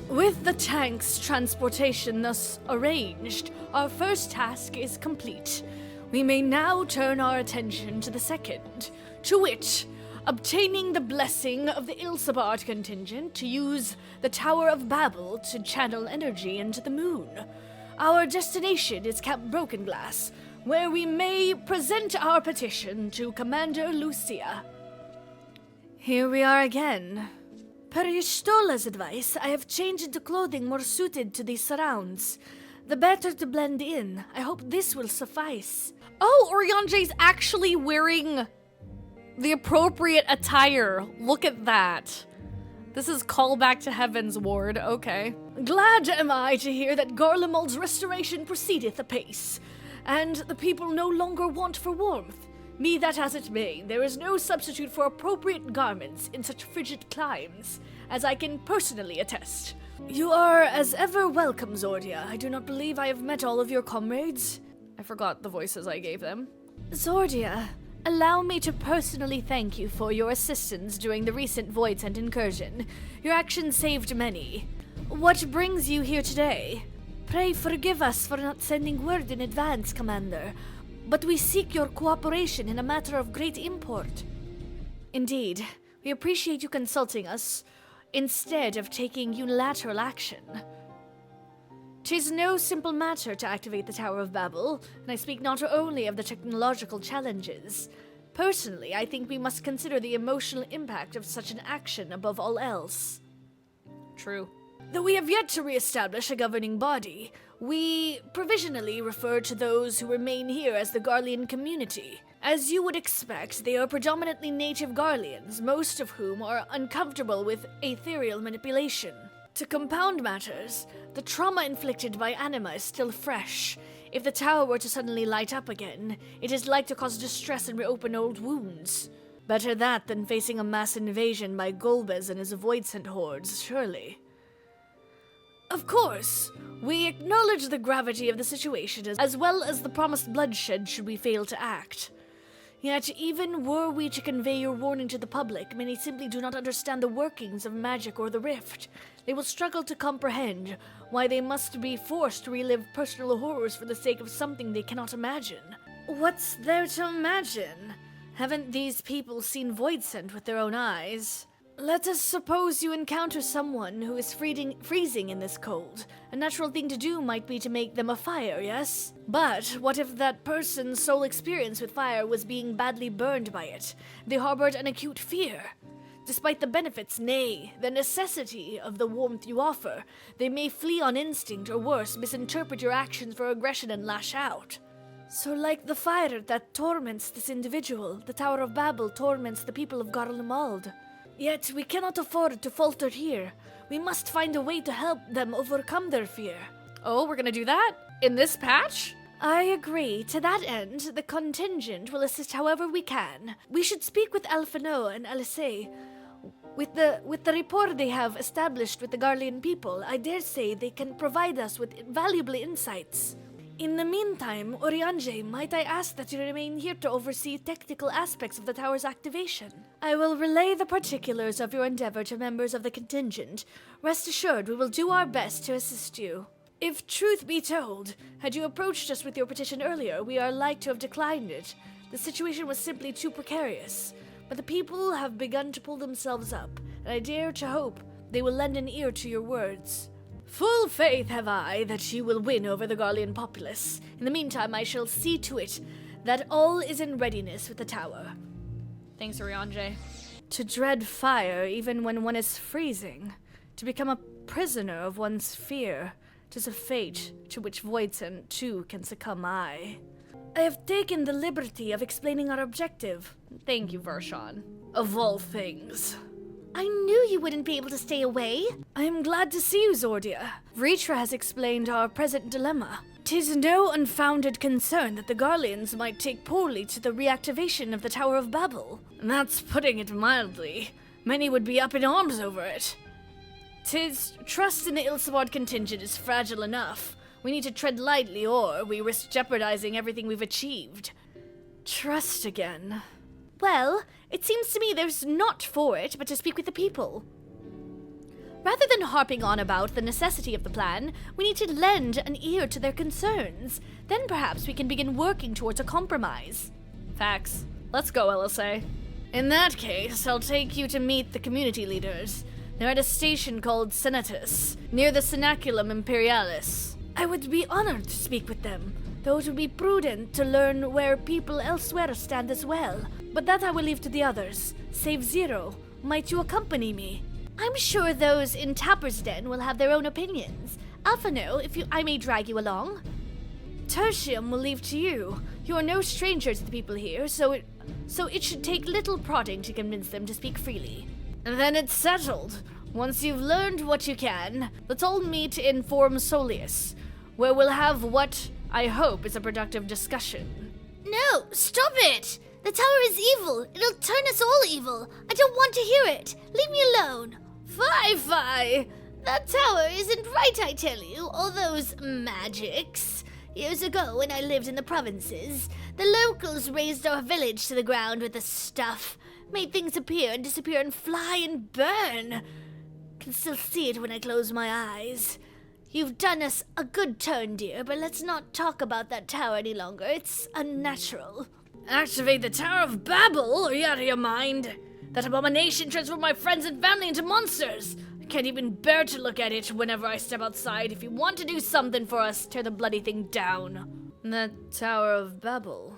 With the tank's transportation thus arranged, our first task is complete. We may now turn our attention to the second, to wit, obtaining the blessing of the Ilsabard contingent to use the Tower of Babel to channel energy into the moon. Our destination is Camp Broken Glass, where we may present our petition to Commander Lucia. Here we are again. Per Y'shtola's advice, I have changed into clothing more suited to these surrounds. The better to blend in. I hope this will suffice. Oh, Orianje's actually wearing the appropriate attire. Look at that. This is callback to Heaven's Ward. Okay. Glad am I to hear that Garlemald's restoration proceedeth apace, and the people no longer want for warmth. Be that as it may, there is no substitute for appropriate garments in such frigid climes, as I can personally attest. You are as ever welcome, Zordia. I do not believe I have met all of your comrades. I forgot the voices I gave them. Zordia, allow me to personally thank you for your assistance during the recent Voidsent incursion. Your actions saved many. What brings you here today? Pray forgive us for not sending word in advance, Commander, but we seek your cooperation in a matter of great import. Indeed, we appreciate you consulting us instead of taking unilateral action. 'Tis no simple matter to activate the Tower of Babel, and I speak not only of the technological challenges. Personally, I think we must consider the emotional impact of such an action above all else. True. Though we have yet to re-establish a governing body, we provisionally refer to those who remain here as the Garlean community. As you would expect, they are predominantly native Garleans, most of whom are uncomfortable with ethereal manipulation. To compound matters, the trauma inflicted by Anima is still fresh. If the tower were to suddenly light up again, it is like to cause distress and reopen old wounds. Better that than facing a mass invasion by Golbez and his Voidsent hordes, surely. Of course, we acknowledge the gravity of the situation as well as the promised bloodshed should we fail to act. Yet even were we to convey your warning to the public, many simply do not understand the workings of magic or the rift. They will struggle to comprehend why they must be forced to relive personal horrors for the sake of something they cannot imagine. What's there to imagine? Haven't these people seen Voidsent with their own eyes? Let us suppose you encounter someone who is freezing in this cold. A natural thing to do might be to make them a fire, yes? But what if that person's sole experience with fire was being badly burned by it? They harbored an acute fear. Despite the benefits, nay, the necessity of the warmth you offer, they may flee on instinct or worse, misinterpret your actions for aggression and lash out. So like the fire that torments this individual, the Tower of Babel torments the people of Garlemald. Yet we cannot afford to falter here. We must find a way to help them overcome their fear. Oh, we're gonna do that? In this patch? I agree. To that end, the contingent will assist however we can. We should speak with Alphino and Alice. With the rapport they have established with the Garlean people, I dare say they can provide us with valuable insights. In the meantime, Orianje, might I ask that you remain here to oversee technical aspects of the tower's activation? I will relay the particulars of your endeavor to members of the contingent. Rest assured, we will do our best to assist you. If truth be told, had you approached us with your petition earlier, we are like to have declined it. The situation was simply too precarious. But the people have begun to pull themselves up, and I dare to hope they will lend an ear to your words. Full faith have I that you will win over the Garlean populace. In the meantime, I shall see to it that all is in readiness with the tower. Thanks, Orianje. To dread fire even when one is freezing. To become a prisoner of one's fear. 'Tis a fate to which Voidsent too can succumb, I have taken the liberty of explaining our objective. Thank you, Vershawn. Of all things. I knew you wouldn't be able to stay away. I am glad to see you, Zordia. Vritra has explained our present dilemma. 'Tis no unfounded concern that the Garleans might take poorly to the reactivation of the Tower of Babel. And that's putting it mildly. Many would be up in arms over it. 'Tis trust in the Ilsabard contingent is fragile enough. We need to tread lightly or we risk jeopardizing everything we've achieved. Trust again. Well, it seems to me there's naught for it but to speak with the people. Rather than harping on about the necessity of the plan, we need to lend an ear to their concerns. Then perhaps we can begin working towards a compromise. Facts. Let's go, LSA. In that case, I'll take you to meet the community leaders. They're at a station called Senatus, near the Cenaculum Imperialis. I would be honored to speak with them, though it would be prudent to learn where people elsewhere stand as well. But that I will leave to the others. Save Zero, might you accompany me? I'm sure those in Tapper's Den will have their own opinions. Alphano, I may drag you along. Tertium will leave to you. You are no stranger to the people here, so it should take little prodding to convince them to speak freely. Then it's settled. Once you've learned what you can, let's all meet in Forum Solius, where we'll have what I hope is a productive discussion. No, stop it! The tower is evil. It'll turn us all evil. I don't want to hear it. Leave me alone. Fie! That tower isn't right, I tell you. All those magics. Years ago, when I lived in the provinces, the locals razed our village to the ground with the stuff. Made things appear and disappear and fly and burn. Can still see it when I close my eyes. You've done us a good turn, dear, but let's not talk about that tower any longer. It's unnatural. Activate the Tower of Babel? Are you out of your mind? That abomination transformed my friends and family into monsters. I can't even bear to look at it whenever I step outside. If you want to do something for us, tear the bloody thing down. The Tower of Babel?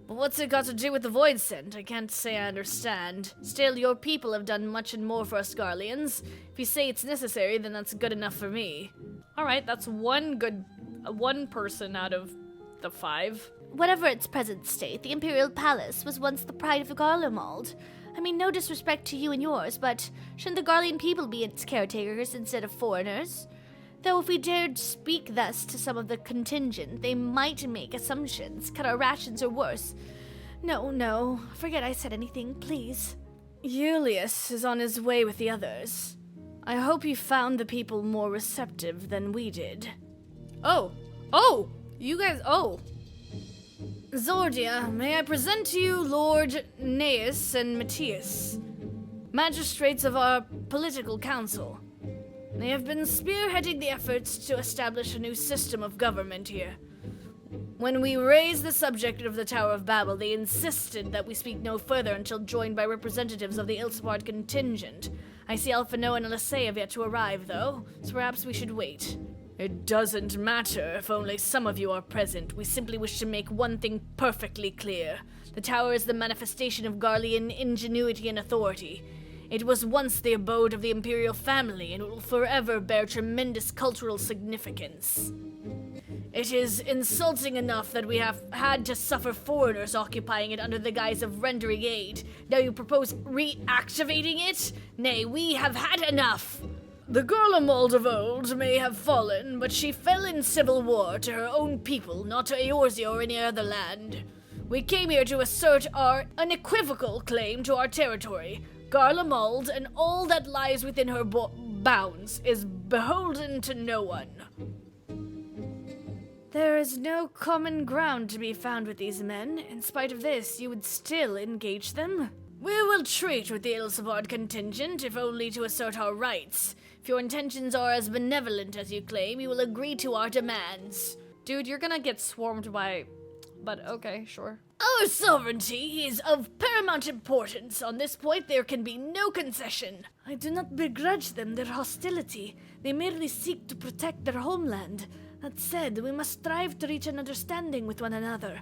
But what's it got to do with the Void Scent? I can't say I understand. Still, your people have done much and more for us Garleans. If you say it's necessary, then that's good enough for me. Alright, that's one person out of the 5. Whatever its present state, the Imperial Palace was once the pride of the Garlemald. I mean, no disrespect to you and yours, but shouldn't the Garlean people be its caretakers instead of foreigners? Though if we dared speak thus to some of the contingent, they might make assumptions, cut our rations, or worse. No, forget I said anything, please. Julius is on his way with the others. I hope you found the people more receptive than we did. Zordia, may I present to you Lord Neus and Matthias, magistrates of our political council. They have been spearheading the efforts to establish a new system of government here. When we raised the subject of the Tower of Babel, they insisted that we speak no further until joined by representatives of the Ilsebard contingent. I see Alphano and Alessia have yet to arrive, though, so perhaps we should wait. It doesn't matter if only some of you are present. We simply wish to make one thing perfectly clear. The tower is the manifestation of Garlean ingenuity and authority. It was once the abode of the imperial family, and it will forever bear tremendous cultural significance. It is insulting enough that we have had to suffer foreigners occupying it under the guise of rendering aid. Now you propose reactivating it? Nay, we have had enough! The Garlemald of old may have fallen, but she fell in civil war to her own people, not to Eorzea or any other land. We came here to assert our unequivocal claim to our territory. Garlemald and all that lies within her bounds is beholden to no one. There is no common ground to be found with these men. In spite of this, you would still engage them? We will treat with the Ilsebard contingent, if only to assert our rights. If your intentions are as benevolent as you claim, you will agree to our demands. Dude, you're gonna get swarmed by... But okay, sure. Our sovereignty is of paramount importance. On this point, there can be no concession. I do not begrudge them their hostility. They merely seek to protect their homeland. That said, we must strive to reach an understanding with one another.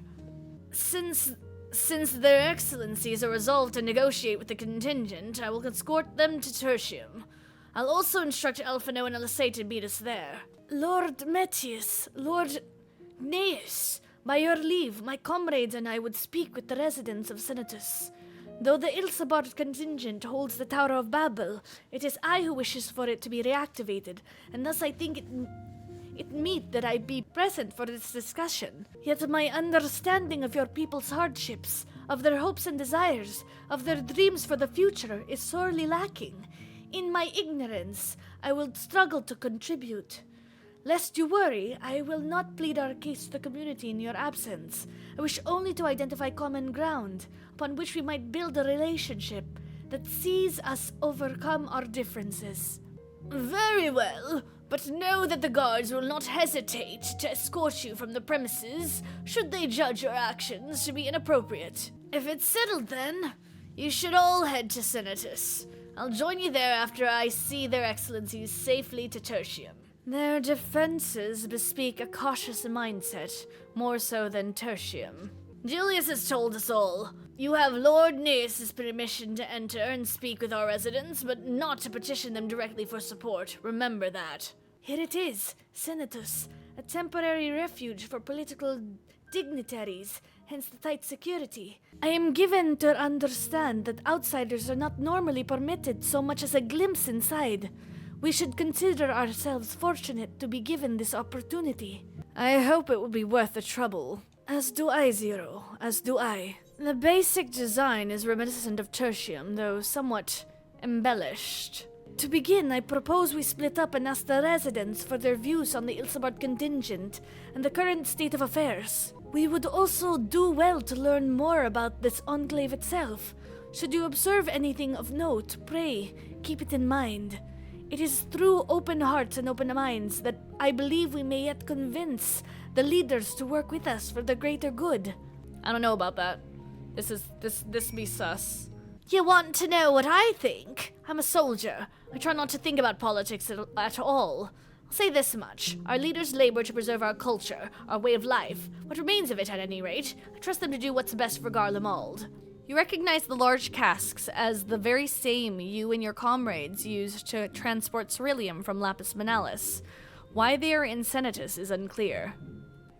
Since their excellencies are resolved to negotiate with the contingent, I will escort them to Tertium. I'll also instruct Alphano and Alessia to meet us there. Lord Matthias, Lord Neus, by your leave, my comrades and I would speak with the residents of Senatus. Though the Ilsebard contingent holds the Tower of Babel, it is I who wishes for it to be reactivated, and thus I think it meet that I be present for this discussion. Yet my understanding of your people's hardships, of their hopes and desires, of their dreams for the future is sorely lacking. In my ignorance, I will struggle to contribute. Lest you worry, I will not plead our case to the community in your absence. I wish only to identify common ground, upon which we might build a relationship that sees us overcome our differences. Very well, but know that the guards will not hesitate to escort you from the premises should they judge your actions to be inappropriate. If it's settled then, you should all head to Senatus. I'll join you there after I see their excellencies safely to Tertium. Their defenses bespeak a cautious mindset, more so than Tertium. Julius has told us all. You have Lord Neus's permission to enter and speak with our residents, but not to petition them directly for support. Remember that. Here it is, Senatus, a temporary refuge for political dignitaries, hence the tight security. I am given to understand that outsiders are not normally permitted so much as a glimpse inside. We should consider ourselves fortunate to be given this opportunity. I hope it will be worth the trouble. As do I, Zero. As do I. The basic design is reminiscent of Tertium, though somewhat embellished. To begin, I propose we split up and ask the residents for their views on the Ilsabard contingent and the current state of affairs. We would also do well to learn more about this enclave itself. Should you observe anything of note, pray, keep it in mind. It is through open hearts and open minds that I believe we may yet convince the leaders to work with us for the greater good. I don't know about that. This be sus. You want to know what I think? I'm a soldier. I try not to think about politics at all. I'll say this much. Our leaders labor to preserve our culture, our way of life. What remains of it, at any rate. I trust them to do what's best for Garlemald. You recognize the large casks as the very same you and your comrades used to transport ceruleum from Lapis Manalis. Why they are in Senatus is unclear.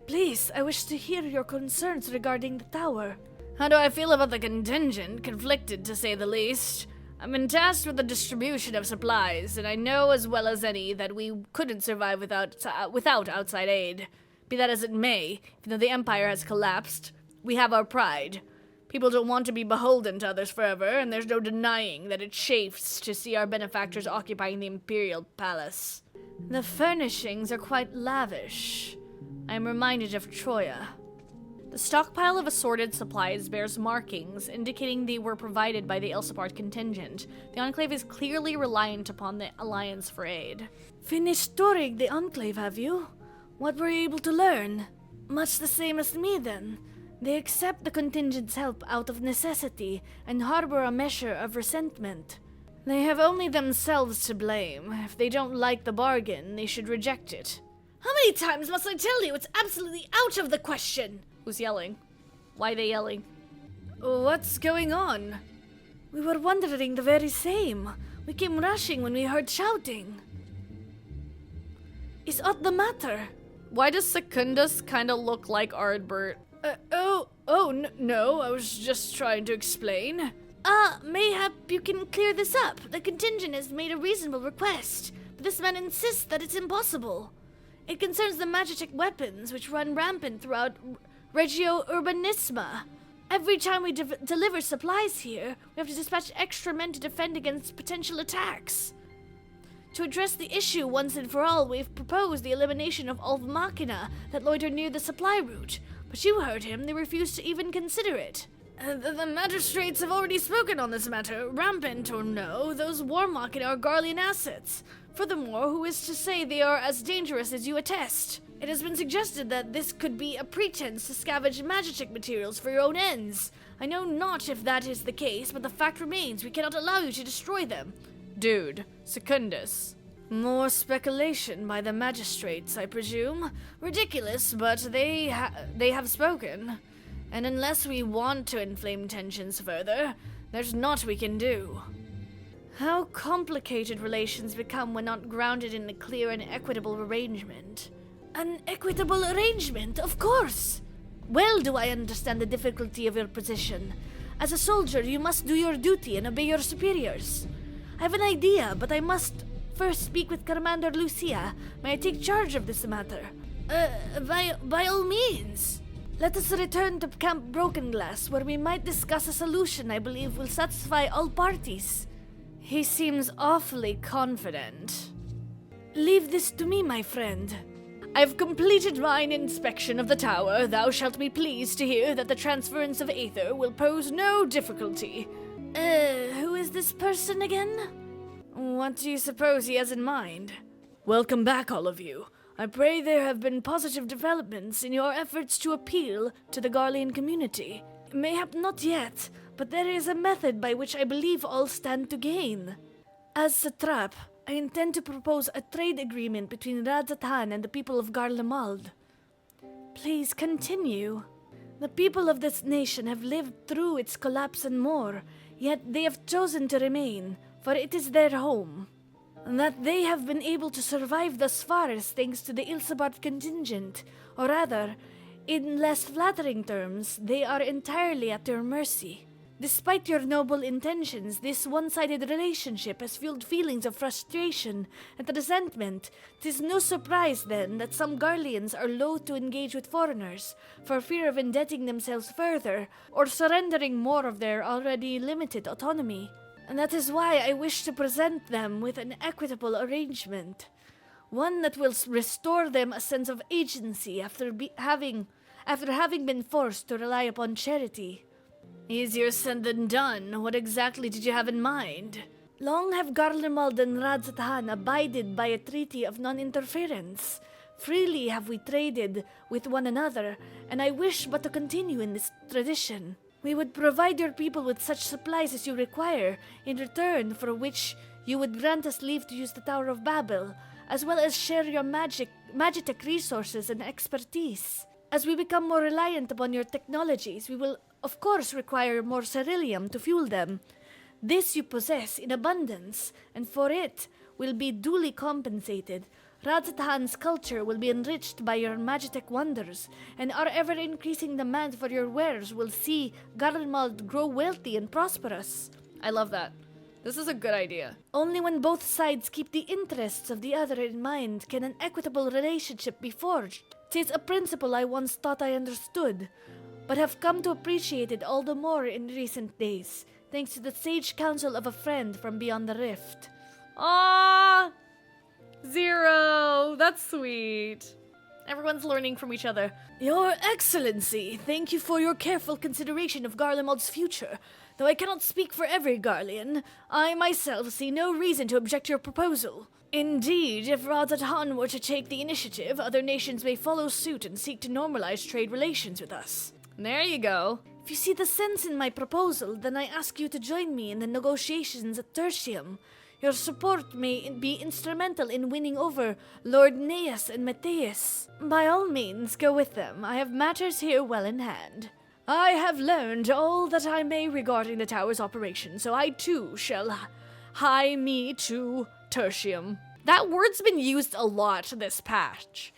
Please, I wish to hear your concerns regarding the tower. How do I feel about the contingent? Conflicted, to say the least. I've been tasked with the distribution of supplies, and I know as well as any that we couldn't survive without outside aid. Be that as it may, even though the Empire has collapsed, we have our pride. People don't want to be beholden to others forever, and there's no denying that it chafes to see our benefactors occupying the Imperial Palace. The furnishings are quite lavish. I am reminded of Troya. The stockpile of assorted supplies bears markings indicating they were provided by the Ilsabard contingent. The Enclave is clearly reliant upon the Alliance for aid. Finished touring the Enclave, have you? What were you able to learn? Much the same as me, then. They accept the contingent's help out of necessity and harbor a measure of resentment. They have only themselves to blame. If they don't like the bargain, they should reject it. How many times must I tell you it's absolutely out of the question? Who's yelling? Why are they yelling? What's going on? We were wondering the very same. We came rushing when we heard shouting. Is aught the matter? Why does Secundus kinda look like Ardbert? No, I was just trying to explain. Mayhap you can clear this up. The contingent has made a reasonable request, but this man insists that it's impossible. It concerns the magic weapons which run rampant throughout Regio Urbanisma. Every time we deliver supplies here, we have to dispatch extra men to defend against potential attacks. To address the issue once and for all, we've proposed the elimination of all machina that loiter near the supply route. But you heard him, they refused to even consider it. The magistrates have already spoken on this matter. Rampant or no, those war machina are Garlean assets. Furthermore, who is to say they are as dangerous as you attest? It has been suggested that this could be a pretense to scavenge magic materials for your own ends. I know not if that is the case, but the fact remains we cannot allow you to destroy them. Dude, Secundus. More speculation by the magistrates, I presume. Ridiculous, but they have spoken. And unless we want to inflame tensions further, there's naught we can do. How complicated relations become when not grounded in a clear and equitable arrangement. An equitable arrangement, of course! Well do I understand the difficulty of your position. As a soldier, you must do your duty and obey your superiors. I have an idea, but I must first speak with Commander Lucia. May I take charge of this matter? By all means. Let us return to Camp Broken Glass, where we might discuss a solution I believe will satisfy all parties. He seems awfully confident. Leave this to me, my friend. I've completed mine inspection of the tower. Thou shalt be pleased to hear that the transference of Aether will pose no difficulty. Who is this person again? What do you suppose he has in mind? Welcome back, all of you. I pray there have been positive developments in your efforts to appeal to the Garlean community. Mayhap not yet, but there is a method by which I believe all stand to gain. As satrap, I intend to propose a trade agreement between Radzatan and the people of Garlemald. Please continue. The people of this nation have lived through its collapse and more, yet they have chosen to remain, for it is their home. And that they have been able to survive thus far is thanks to the Ilsabard contingent, or rather, in less flattering terms, they are entirely at your mercy. Despite your noble intentions, this one-sided relationship has fueled feelings of frustration and resentment. 'Tis no surprise, then, that some Garleans are loath to engage with foreigners, for fear of indebting themselves further, or surrendering more of their already limited autonomy. And that is why I wish to present them with an equitable arrangement. One that will restore them a sense of agency after having been forced to rely upon charity. Easier said than done. What exactly did you have in mind? Long have Garlemald and Radzatan abided by a treaty of non-interference. Freely have we traded with one another, and I wish but to continue in this tradition. We would provide your people with such supplies as you require, in return for which you would grant us leave to use the Tower of Babel, as well as share your magitech resources and expertise. As we become more reliant upon your technologies, we will of course require more ceruleum to fuel them. This you possess in abundance, and for it will be duly compensated. Radzatan's culture will be enriched by your magitech wonders, and our ever-increasing demand for your wares will see Garlemald grow wealthy and prosperous. I love that. This is a good idea. Only when both sides keep the interests of the other in mind can an equitable relationship be forged. 'Tis a principle I once thought I understood, but have come to appreciate it all the more in recent days, thanks to the sage counsel of a friend from beyond the rift. Ah, Zero! That's sweet. Everyone's learning from each other. Your Excellency, thank you for your careful consideration of Garlemald's future. Though I cannot speak for every Garlean, I myself see no reason to object to your proposal. Indeed, if Radzatan were to take the initiative, other nations may follow suit and seek to normalize trade relations with us. There you go. If you see the sense in my proposal, then I ask you to join me in the negotiations at Tertium. Your support may be instrumental in winning over Lord Neas and Matthias. By all means, go with them. I have matters here well in hand. I have learned all that I may regarding the tower's operation, so I too shall hie me to Tertium. That word's been used a lot this patch,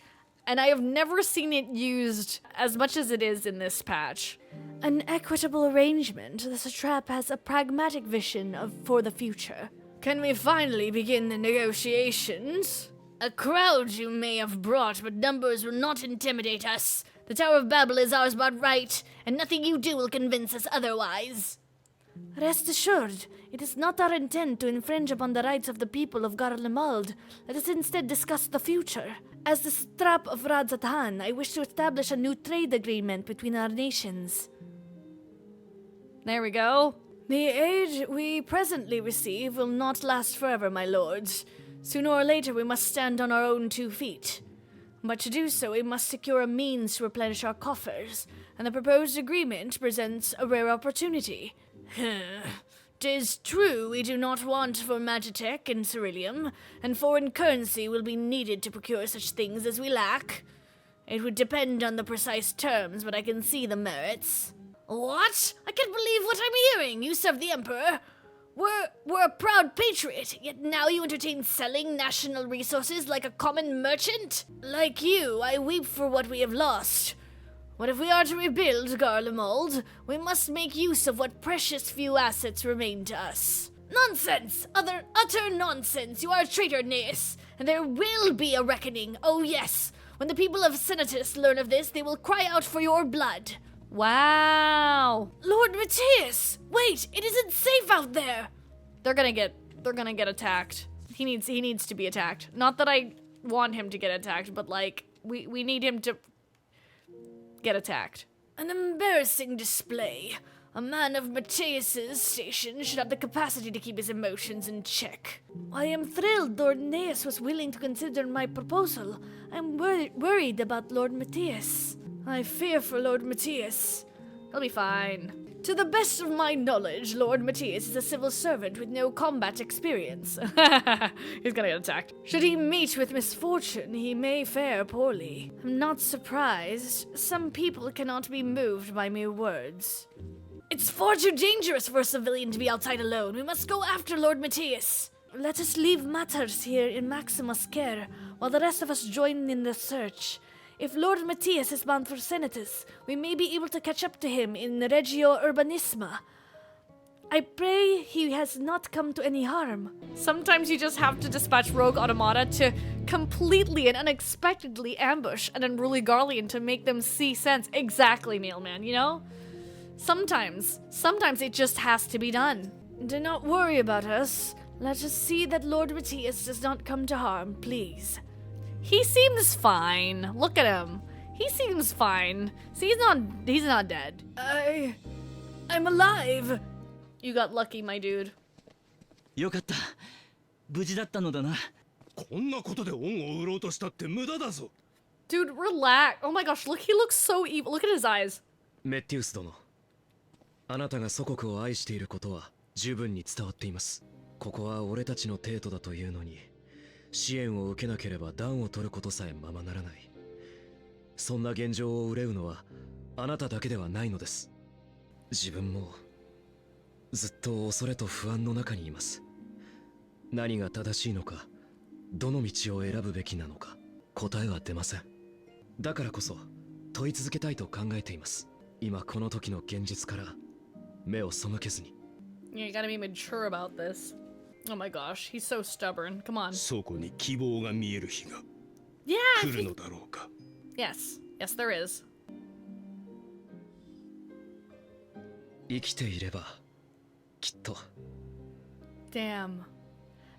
and I have never seen it used as much as it is in this patch. An equitable arrangement. The satrap has a pragmatic vision for the future. Can we finally begin the negotiations? A crowd you may have brought, but numbers will not intimidate us. The Tower of Babel is ours by right, and nothing you do will convince us otherwise. Rest assured, it is not our intent to infringe upon the rights of the people of Garlemald. Let us instead discuss the future. As the satrap of Radzatan, I wish to establish a new trade agreement between our nations. There we go. The aid we presently receive will not last forever, my lords. Sooner or later we must stand on our own 2 feet. But to do so, we must secure a means to replenish our coffers, and the proposed agreement presents a rare opportunity. 'Tis true we do not want for magitech and ceruleum, and foreign currency will be needed to procure such things as we lack. It would depend on the precise terms, but I can see the merits. What? I can't believe what I'm hearing. You serve the Emperor. We're a proud patriot, yet now you entertain selling national resources like a common merchant? Like you, I weep for what we have lost. But if we are to rebuild Garlemald, we must make use of what precious few assets remain to us. Nonsense! Utter nonsense! You are a traitor, Neas, and there will be a reckoning. Oh yes, when the people of Senatus learn of this, they will cry out for your blood. Wow. Lord Matthias! Wait, it isn't safe out there! They're gonna get attacked. He needs to be attacked. Not that I want him to get attacked, but like we need him to get attacked. An embarrassing display. A man of Matthias's station should have the capacity to keep his emotions in check. I am thrilled Lord Neas was willing to consider my proposal. I'm worried about Lord Matthias. I fear for Lord Matthias. He'll be fine. To the best of my knowledge, Lord Matthias is a civil servant with no combat experience. He's gonna get attacked. Should he meet with misfortune, he may fare poorly. I'm not surprised. Some people cannot be moved by mere words. It's far too dangerous for a civilian to be outside alone. We must go after Lord Matthias. Let us leave matters here in Maximus' care, while the rest of us join in the search. If Lord Matthias is bound for Senatus, we may be able to catch up to him in Regio Urbanisma. I pray he has not come to any harm. Sometimes you just have to dispatch rogue automata to completely and unexpectedly ambush an unruly Garlean to make them see sense. Exactly, Mailman, you know? Sometimes it just has to be done. Do not worry about us. Let us see that Lord Matthias does not come to harm, please. He seems fine. Look at him. He seems fine. See, he's not dead. I'm alive. You got lucky, my dude. よかった。無事だったのだな。こんなことで恩を売ろうとしたって無駄だぞ。 Dude, relax. Oh my gosh, look, he looks so evil. Look at his eyes. メッティウス殿、あなたが祖国を愛していることは十分に伝わっています。ここは俺たちの帝都だというのに、支援を受けなければ暖を取ることさえままならない。そんな現状を憂うのはあなただけではないのです。自分もずっと恐れと不安の中にいます。何が正しいのか、どの道を選ぶべきなのか、答えは出ません。だからこそ問い続けたいと考えています。今この時の現実から目を背けずに。You gotta be mature about this. Oh my gosh, he's so stubborn. Come on. そこに希望が見える日が Yeah. 来るのだろうか。Yes. Yes, there is. 生きていればきっと。 Damn.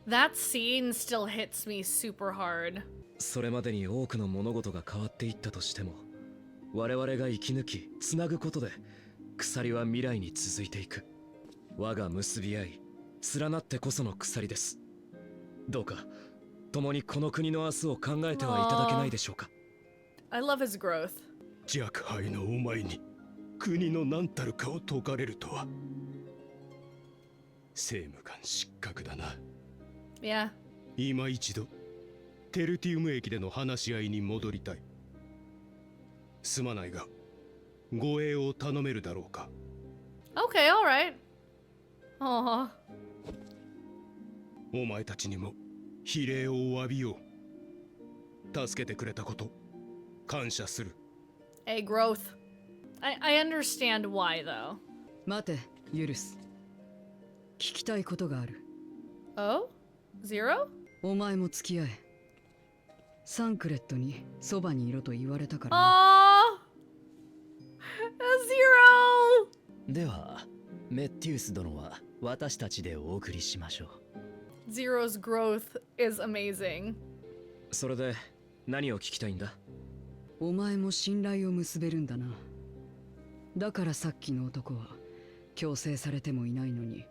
That scene still hits me super hard. それまでに多くの物事が変わっていったとしても、我々が生き抜きつなぐことで鎖は未来に続いていく。輪が結び合い連なってこその鎖です。どうか共にこの国の明日を考えてはいただけないでしょうか。 I love his growth. 若輩のお前に国の何たるかを説かれるとは。政務官失格だな。 Yeah. 今一度テルティウム駅での話し合いに戻りたい。すまないが護衛を頼めるだろうか。 Okay, alright. Aww. お前たちにも非礼を詫びよう。助けてくれたこと感謝する。 Hey, growth. I understand why, though. 待て、ユルス。聞きたいことがある。 Oh? Zero? お前も付き合え。サンクレットにそばにいろと言われたから。Zero! では、メッティウス殿は私たちでお送りしましょう。Zero's growth is amazing. それで何を聞きたいんだ。お前も信頼を結べるんだな。だからさっきの男は強制されてもいないのに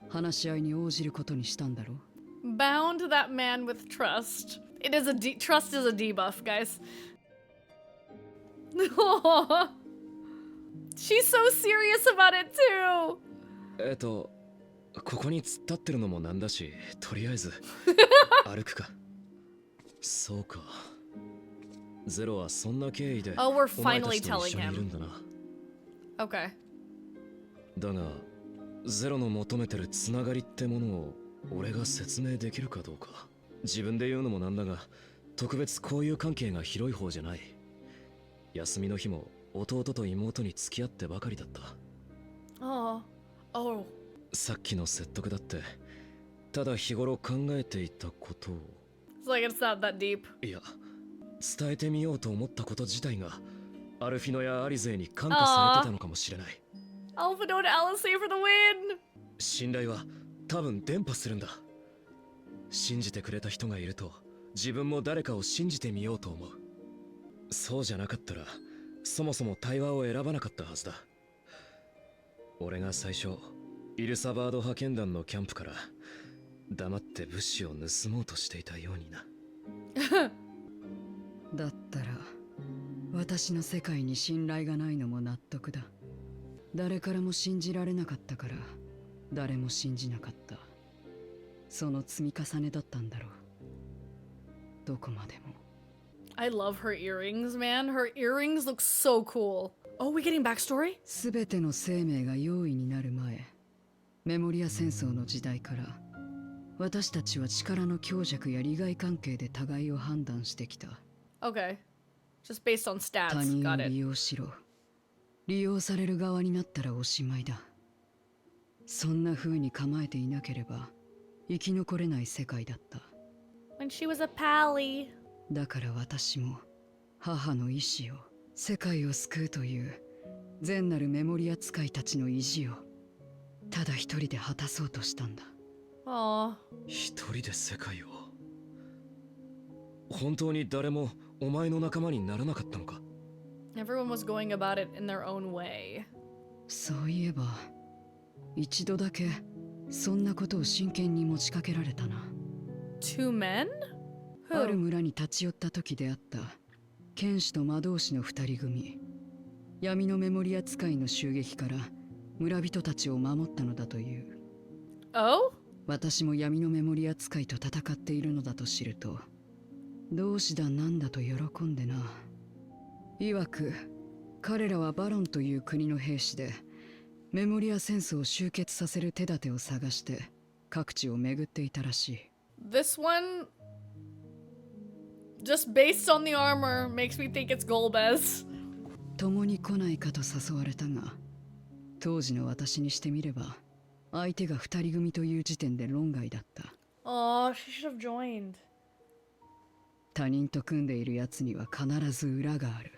話し合いに応じることにしたんだろう。Bound that man with trust. It is trust is a debuff, guys. She's so serious about it too. ここに突っ立ってるのもなんだし、とりあえず歩くか。そうか。ゼロはそんな経緯で Oh, we're お前た finally ちと telling 一緒にいる him. んだな。Okay. だが、ゼロの求めてるつながりってものを俺が説明できるかどうか。自分で言うのもなんだが、特別交友関係が広い方じゃない。休みの日も弟と妹に付き合ってばかりだった。Oh. Oh. さっきの説得だって、ただ日頃考えていたことを。It's like it's not that deep. いや、伝えてみようと思ったこと自体が、アルフィノやアリゼーに感化されてたのかもしれない。Alphino to Alizé for the win! 信頼は多分伝播するんだ。信じてくれた人がいると、自分も誰かを信じてみようと思う。そうじゃなかったら、そもそも対話を選ばなかったはずだ。俺が最初イルサバード派遣団のキャンプから黙って物資を盗もうとしていたようにな。だったら私の世界に信頼がないのも納得だ。誰からも信じられなかったから誰も信じなかった。その積み重ねだったんだろう。どこまでも。 I love her earrings, man. Her earrings look so cool. Oh, we getting backstory? すべての生命が用意になる前、メモリア戦争の時代から私たちは力の強弱や利害関係で互いを判断してきた。 Okay. Just based on 他 stats. 人を Got 利 it. 用しろ。利用される側になったらおしまいだ。そんな風に構えていなければ生き残れない世界だった。 When she was a pally. だから私も母の意志を、世界を救うという善なるメモリア使いたちの意地をただ一人で果たそうとしたんだ。 Aw. 一人で世界を。本当に誰もお前の仲間にならなかったのか？ Everyone was going about it in their own way. そういえば一度だけそんなことを真剣に持ちかけられたな。 Two men? ある Who? 村に立ち寄った時であった剣士と魔導士の二人組。闇のメモリア使いの襲撃から村人たちを守ったのだという。 Oh? 私も闇のメモリア使いと戦っているのだと知ると、同志だなんだと喜んでな。曰く彼らはバロンという国の兵士で、メモリア戦争を終結させる手立てを探して各地を巡っていたらしい。 This one, just based on the armor, makes me think it's Golbez. 共に来ないかと誘われたが、当時の私にしてみれば相手が二人組という時点で論外だった。 Oh, she should have joined. 他人と組んでいる奴には必ず裏がある。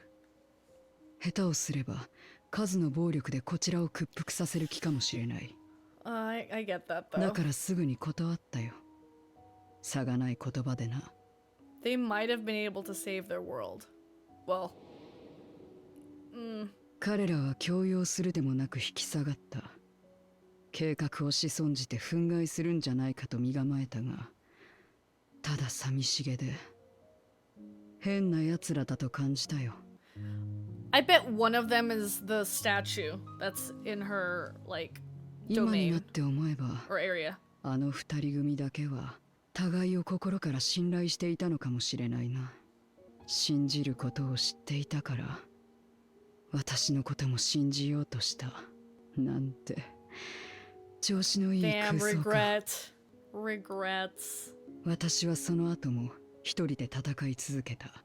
下手をすれば数の暴力でこちらを屈服させる気かもしれない。 I get that だ though. からすぐに断ったよ。差がない言葉でな。 They might have been able to save their world. Well. 彼らは強要するでもなく引き下がった。計画を仕損じて憤慨するんじゃないかと身構えたが、ただ寂しげで変な奴らだと感じたよ。 I bet one of them is the statue that's in her, like, 今になっ domain て思えば or area. あの二人組だけは互いを心から信頼していたのかもしれないな。信じることを知っていたから私のことも信じようとしたなんて調子のいい Damn, 空想か。 regrets. 私はその後も一人で戦い続けた。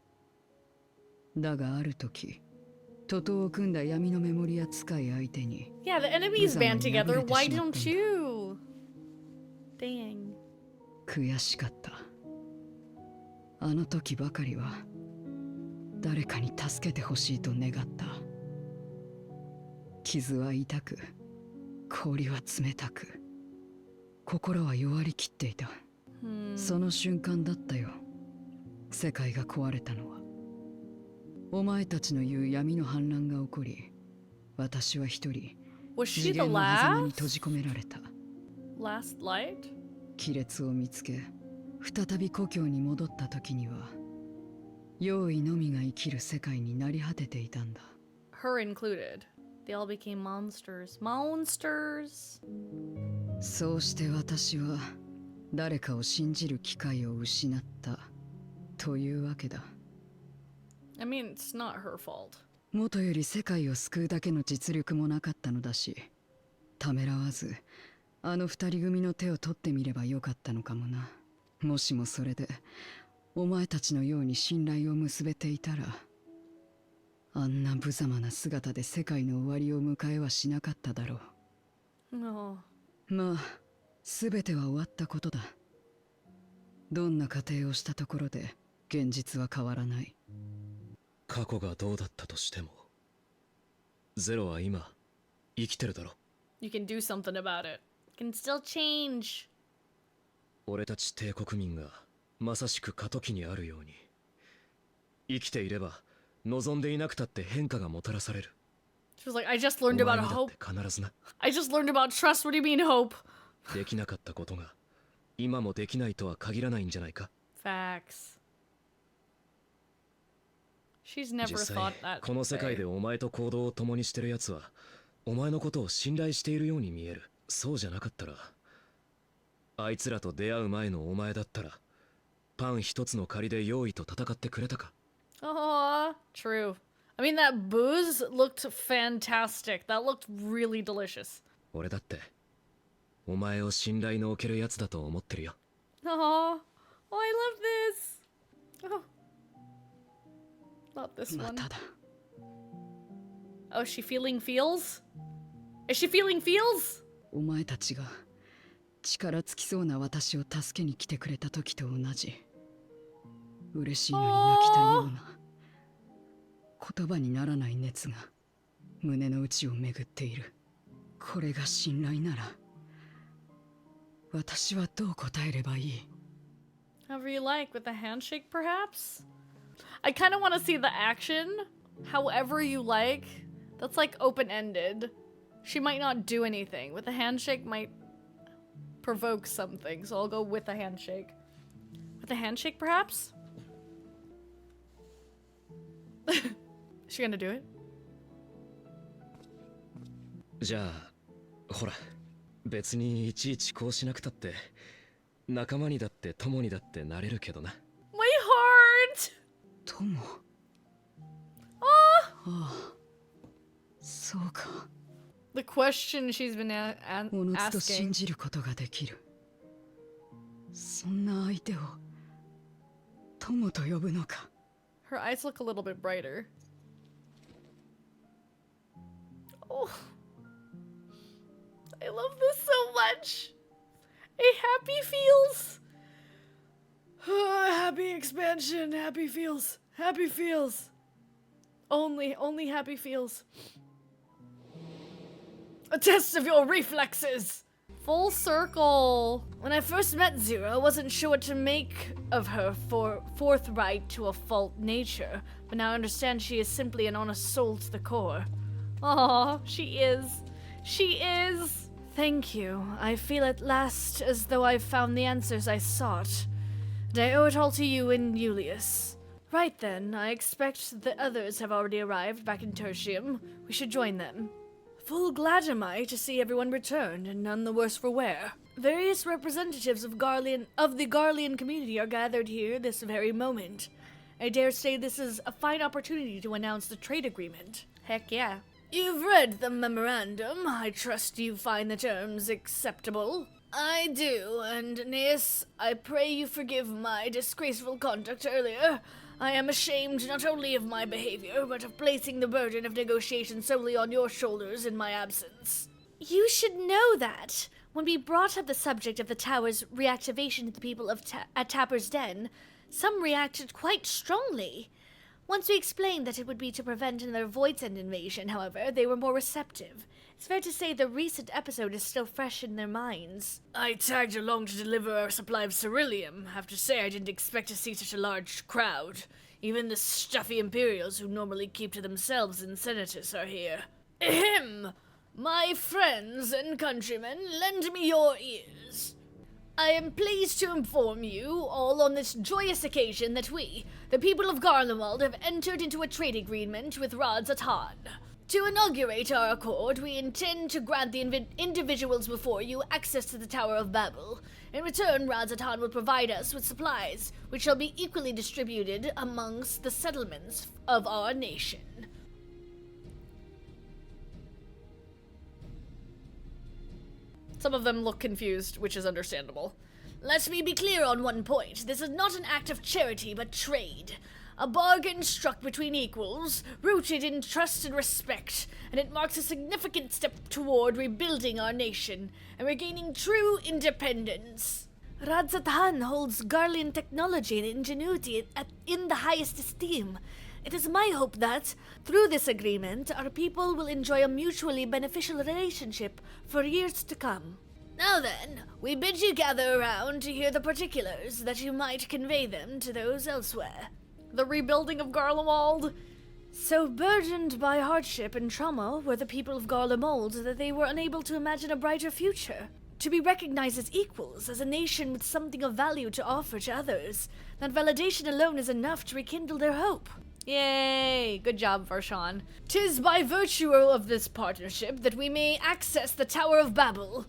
だがある時徒党を組んだ闇のメモリア使い相手に Yeah, the enemies band together. Why 無様に敗れてしまったんだ。 don't you? Dang. 悔しかった。あの時ばかりは誰かに助けてほしいと願った。傷は痛く、氷は冷たく、心は弱りきっていた。その瞬間だったよ。世界が壊れたのは。お前たちの言う闇の反乱が起こり、私は一人 Was she 次 the 元の狭間に last? 閉じ込められた。 Last light? 亀裂を見つけ再び故郷に戻った時には用意のみが生きる世界になり果てていたんだ。 Her included. They all became monsters. Monsters. そうして私は誰かを信じる機会を失ったというわけだ。 I mean, it's not her fault. 元より世界を救うだけの実力もなかったのだし、ためらわずあの二人組の手を取ってみればよかったのかもな。もしもそれでお前たちのように信頼を結べていたら、あんな無様な姿で世界の終わりを迎えはしなかっただろ No. う。まあ全ては終わったことだ。どんな過程をしたところで現実は変わらない。過去がどうだったとしても、ゼロは今生きてるだろ。 You can do something about it. You can still change. 俺たち帝国民がまさしく過渡期にあるように、生きていれば望んでいなくたって変化がもたらされる。She was like, I just learned about お前にだっ hope. て必ずな。 I just learned about trust. What do you mean hope? できなかったことが今もできないとは限らないんじゃないか。 Facts. She's never 実 thought 際 that. この世界でお前と行動を共にしてる奴はお前のことを信頼しているように見える。そうじゃなかったらあいつらと出会う前のお前だったらパン一つの借りで用意と戦ってくれたか。 Aw, true. I mean, that booze looked fantastic. That looked really delicious. 俺だってお前を信頼のおけるやつだと思ってるよ。 Aw. Oh, I love this. Oh. Not this ま one. ただ。 Oh, is she feeling feels? Is she feeling feels? お前たちが力尽きそうな私を助けに来てくれた時と同じ嬉しいのに泣きたいような言葉にならない熱が胸の内を巡っている。これが信頼なら私はどう答えればいい？ However you like, with a handshake, perhaps? I kind of want to see the action. However you like. That's like open-ended. She might not do anything. With a handshake might provoke something, so I'll go with a handshake. With a handshake, perhaps? Is she gonna do it? じゃあほら別にいちいちこうしなくたって仲間にだって友にだってなれるけどな。 My heart! 友。ああ、そうか。 The question she's been おのずと信 asking. じることができる。そんな相手を友と呼ぶのか。 Her eyes look a little bit brighter. Oh. I love this so much. A happy feels. Happy expansion. Happy feels. Happy feels. Only happy feels. A test of your reflexes. Full circle. When I first met Zero, I wasn't sure what to make of her forthright to a fault nature, but now I understand she is simply an honest soul to the core. Aw, she is. She is. Thank you. I feel at last as though I've found the answers I sought. And I owe it all to you and Julius. Right then, I expect the others have already arrived back in Tertium. We should join them. Full glad am I to see everyone returned, and none the worse for wear. Various representatives of the Garlean community are gathered here this very moment. I dare say this is a fine opportunity to announce the trade agreement. Heck yeah. You've read the memorandum. I trust you find the terms acceptable. I do, and Aeneas, I pray you forgive my disgraceful conduct earlier. I am ashamed not only of my behavior, but of placing the burden of negotiation solely on your shoulders in my absence. You should know that. When we brought up the subject of the tower's reactivation to the people of at Tapper's Den, some reacted quite strongly. Once we explained that it would be to prevent another Void's End invasion, however, they were more receptive. It's fair to say the recent episode is still fresh in their minds. I tagged along to deliver our supply of ceruleum. Have to say I didn't expect to see such a large crowd. Even the stuffy Imperials who normally keep to themselves in Senatus are here. Ahem! My friends and countrymen, lend me your ears. I am pleased to inform you all on this joyous occasion that we, the people of Garlemald, have entered into a trade agreement with Radzatan. To inaugurate our accord, we intend to grant the individuals before you access to the Tower of Babel. In return, Radzatan will provide us with supplies, which shall be equally distributed amongst the settlements of our nation. Some of them look confused, which is understandable. Let me be clear on one point. This is not an act of charity, but trade. A bargain struck between equals, rooted in trust and respect, and it marks a significant step toward rebuilding our nation and regaining true independence. Radzatan holds Garlean technology and ingenuity in the highest esteem. It is my hope that, through this agreement, our people will enjoy a mutually beneficial relationship for years to come. Now then, we bid you gather around to hear the particulars, that you might convey them to those elsewhere. The rebuilding of Garlemald? So burdened by hardship and trauma were the people of Garlemald that they were unable to imagine a brighter future. To be recognized as equals, as a nation with something of value to offer to others, that validation alone is enough to rekindle their hope. Yay! Good job, Varshawn. 'Tis by virtue of this partnership that we may access the Tower of Babel,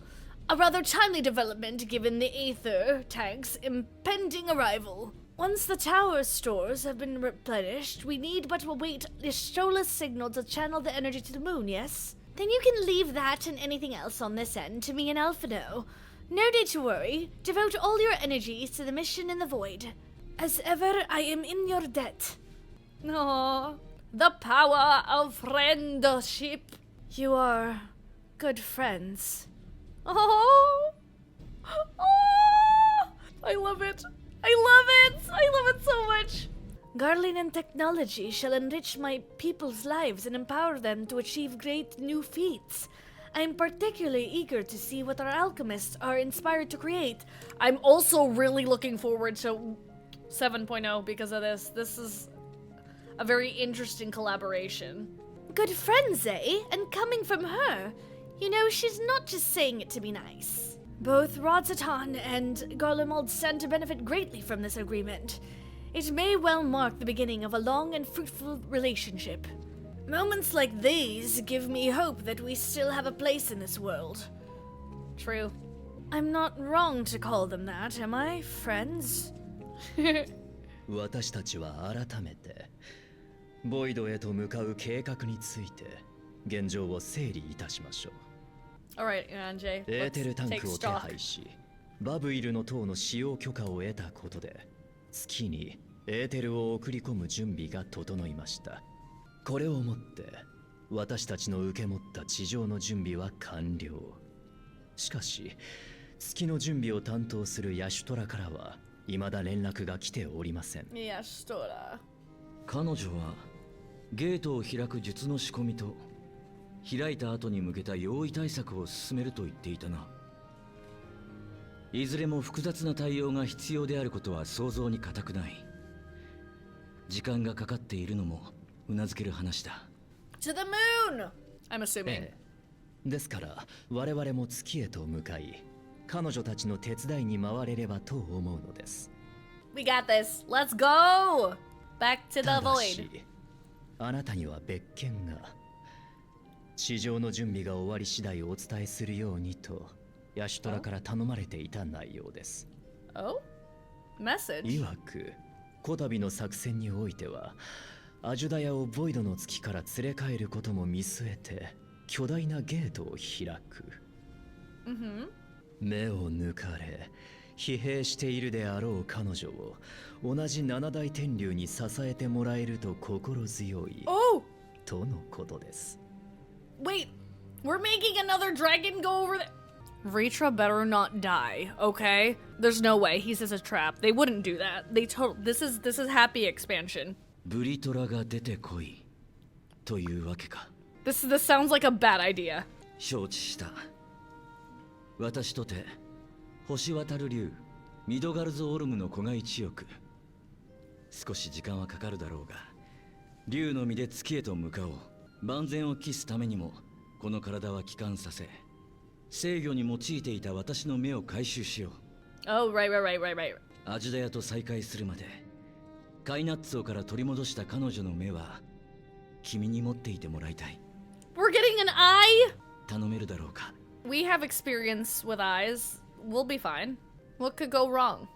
a rather timely development given the Aether tank's impending arrival. Once the tower's stores have been replenished, we need but await Ishtola's signal to channel the energy to the moon, yes? Then you can leave that and anything else on this end to me and Alphino. No need to worry. Devote all your energies to the mission in the void. As ever, I am in your debt. Aww. The power of friendship. You are good friends. Oh! Oh! I love it. I love it. I love it so much. Garlean technology shall enrich my people's lives and empower them to achieve great new feats. I am particularly eager to see what our alchemists are inspired to create. I'm also really looking forward to 7.0 because of this. This is a very interesting collaboration. Good friends, eh? And coming from her. You know, she's not just saying it to be nice. Both Rodzatan and Garlemald stand to benefit greatly from this agreement. It may well mark the beginning of a long and fruitful relationship. Moments like these give me hope that we still have a place in this world. True. I'm not wrong to call them that, am I, friends? 私たちは改めてボイドへと向かう計画について現状を整理いたしましょう。Alright, Anjay. エーテルタン Take クを手 stock. 配し、バブイルの塔の使用許可を得たことで、月にエーテルを送り込む準備が整いました。これをもって私たちの受け持った地上の準備は完了。しかし、月の準備を担当するヤシュトラからは未だ連絡が来ておりません。ヤシトラ。彼女はゲートを開く術の仕込みと開いた後に向けた用意対策を進めると言っていたな。いずれも複雑な対応が必要であることは想像に難くない。時間がかかっているのもうなずける話だ。 To the moon! I'm assuming. ですから我々も月へと向かい、彼女たちの手伝いに回れればと思うのです。We got this. Let's go! Back to the ただ void. し、あなたには別件が。地上の準備が終わり次第お伝えするようにとヤシュトラから頼まれていた内容です。Oh? Message? 曰く、こたびの作戦においては、アジュダヤをボイドの月から連れ帰ることも見据えて、巨大なゲートを開く。目を抜かれ、疲弊しているであろう彼女を同じ七大天竜に支えてもらえると心強い、Oh! とのことです。Wait, we're making another dragon go over there. Ritra better not die, okay? There's no way. He says a trap. They wouldn't do that. This is happy expansion. ブリトラが出てこいというわけか。 This sounds like a bad idea. 承知した。私とて星渡る竜ミドガルズオルムの子が1億。少し時間はかかるだろうが、竜の実で月へと向かおう。万全を期すためにもこの体は帰還させ、制御に用いていた私の目を回収しよう。 Oh, right. アジュダヤと再会するまでカイナッツォから取り戻した彼女の目は君に持っていてもらいたい。 We're getting an eye? 頼めるだろうか。 We have experience with eyes. We'll be fine. What could go wrong?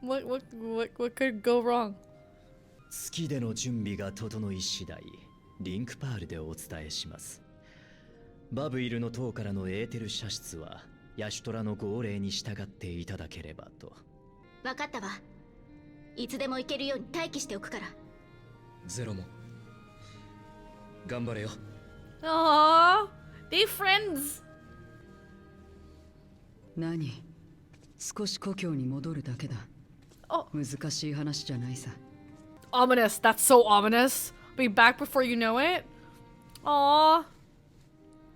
What could go wrong? 月での準備が整い次第、リンクパールでお伝えします。バブイルの塔からのエーテル射出はヤシュトラの号令に従っていただければと。わかったわ。いつでも行けるように待機しておくから。ゼロも頑張れよ。 Aww, they friends. 何？少し故郷に戻るだけだ。Oh. 難しい話じゃないさ。 Ominous. That's so ominous. Be back before you know it. Aww.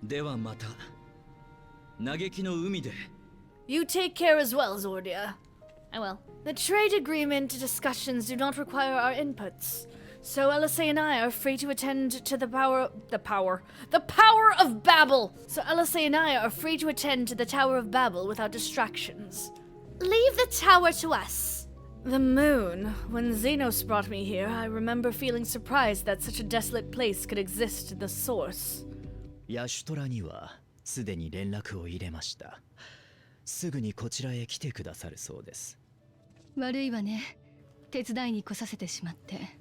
ではまた嘆きの海で。 You take care as well, Zordia. I will. The trade agreement discussions do not require our inputs, So LSA and I are free to attend to the power of Babel! So LSA and I are free to attend to the Tower of Babel without distractions. Leave the tower to us. The moon. When Xenos brought me here, I remember feeling surprised that such a desolate place could exist in the source. ヤシュトラにはすでに連絡を入れました。すぐにこちらへ来てくださるそうです。悪いわね。手伝いに来させてしまって。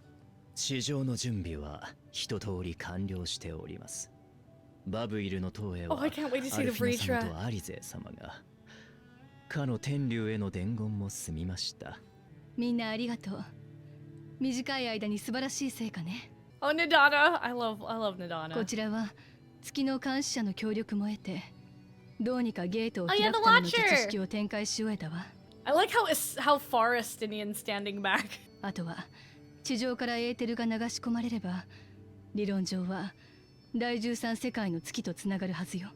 地上の準備は一通り完了しております。バブイルの塔へは I can't wait to ア see ル the フィ free ナ様 trip. とアリゼ様がかの天竜への伝言も済みました。みんなありがとう。短い間に素晴らしい成果ね。Oh, Nadana! I love こ Nadana. ちらは月の監視者の協力も得て、どうにかゲートを Oh, 開 yeah, く the ための Watcher! 術式を展開し終えたわ。I like how far Estinian's standing back. あとは地上からエーテルが流し込まれれば、理論上は第13世界の月とつながるはずよ。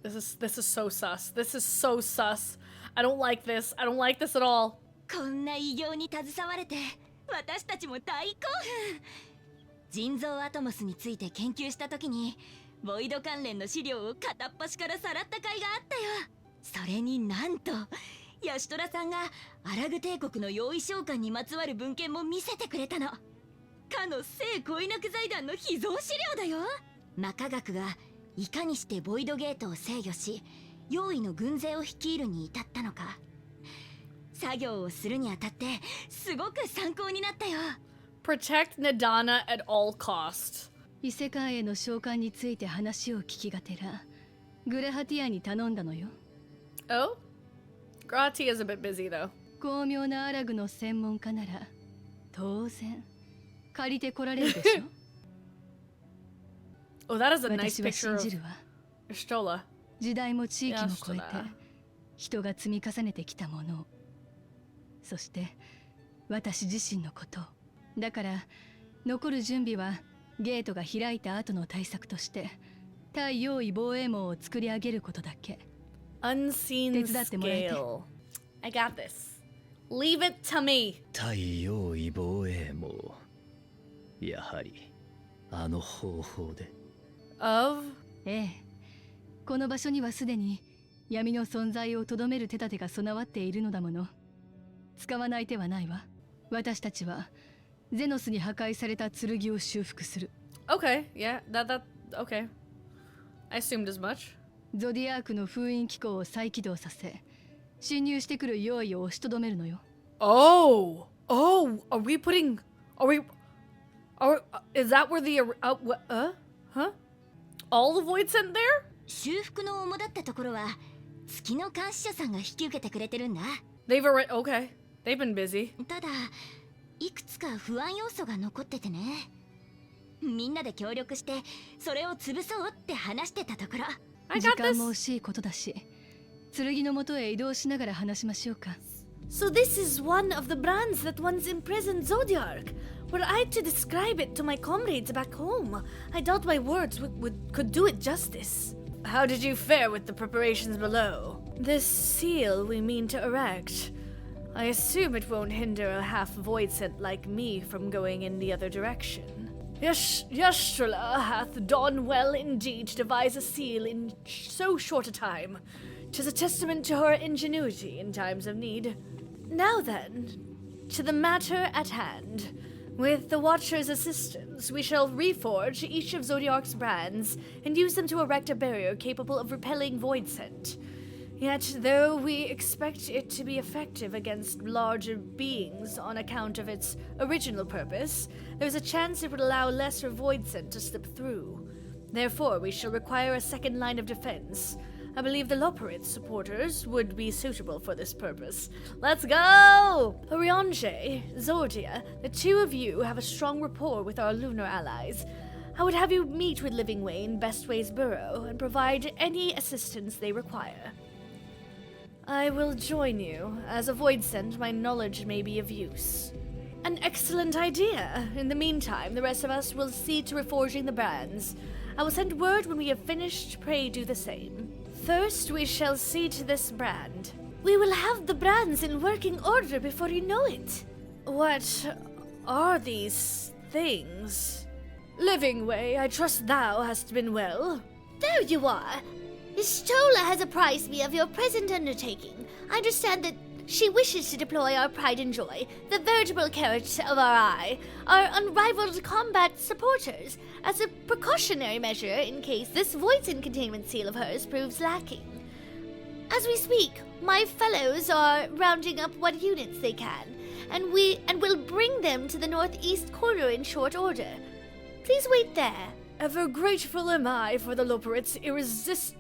This is so sus. This is so sus. I don't like this. I don't like this at all. こんな偉業に携われて私たちも大興奮。人造アトモスについて研究した時にボイド関連の資料を片っ端からさらった甲斐があったよ。それになんとヤシトラさんがアラグ帝国の用意召喚にまつわる文献も見せてくれたの。かの聖恋なく財団の秘蔵資料だよ。魔科学がいかにしてボイドゲートを制御し用意の軍勢を率いるに至ったのか、作業をするにあたってすごく参考になったよ。 Protect Nadana at all cost. 異世界への召喚について話を聞きがてらグレハティアに頼んだのよ。 Oh? Grati is a bit busy though. 巧妙なアラグの専門家なら当然借りてこられるでしょ。 Oh, that is a nice 私は picture 信じ of るわ。 Stola. 時代も地域も超えていやそうだ人が積み重ねてきたものを、そして私自身のことを。だから残る準備はゲートが開いた後の対策として対用意防衛網を作り上げることだけ。 Unseen 手伝ってもらえて。 scale. I got this. Leave it to me. 太陽位防衛網。やはりあの方法で。Of? ええ、この場所にはすでに闇の存在をとどめる手立てが備わっているのだもの。使わない手はないわ。私たちはゼノスに破壊された剣を修復する。 Okay, yeah, okay. I assumed as much. ゾディアークの封印機構を再起動させ、侵入してくる用意を押しとどめるのよ。Oh, are we, is that where the, huh? All the void sent there? 修復の主だったところは月の監視者さんが引き受けてくれてるんだ。 They've already, okay. They've been busy. ただいくつか不安要素が残っててね。みんなで協力してそれを潰そうって話してたところ。I 時 got 間も this. 惜しいことだし、剣の元へ移動しながら話しましょうか。 So this is one of the brands that once imprisoned Zodiark. Were I to describe it to my comrades back home, I doubt my words could do it justice. How did you fare with the preparations below? This seal we mean to erect. I assume it won't hinder a half-void scent like me from going in the other direction. Yastrala hath done well indeed to devise a seal in so short a time. 'Tis a testament to her ingenuity in times of need. Now then, To the matter at hand. With the Watcher's assistance, we shall reforge each of Zodiark's brands and use them to erect a barrier capable of repelling void scent. Yet, though we expect it to be effective against larger beings on account of its original purpose, there's a chance it would allow lesser void scent to slip through. Therefore, we shall require a second line of defense. I believe the Loporith supporters would be suitable for this purpose. Let's go! Orionje, Zordia, the two of you have a strong rapport with our lunar allies. I would have you meet with Living Way in Bestway's burrow and provide any assistance they require. I will join you. As a void scent, my knowledge may be of use. An excellent idea. In the meantime, the rest of us will see to reforging the brands. I will send word when we have finished. Pray do the same. First, we shall see to this brand. we will have the brands in working order before you know it. What are these things. Living Way, I trust thou hast been well. There you are. Istola has apprised me of your present undertaking. I understand that she wishes to deploy our pride and joy, the veritable carrot of our eye, our unrivaled combat supporters, as a precautionary measure in case this Voisin containment seal of hers proves lacking. As we speak, my fellows are rounding up what units they can, and will bring them to the northeast corner in short order. Please wait there. Ever grateful am I for the Loperit's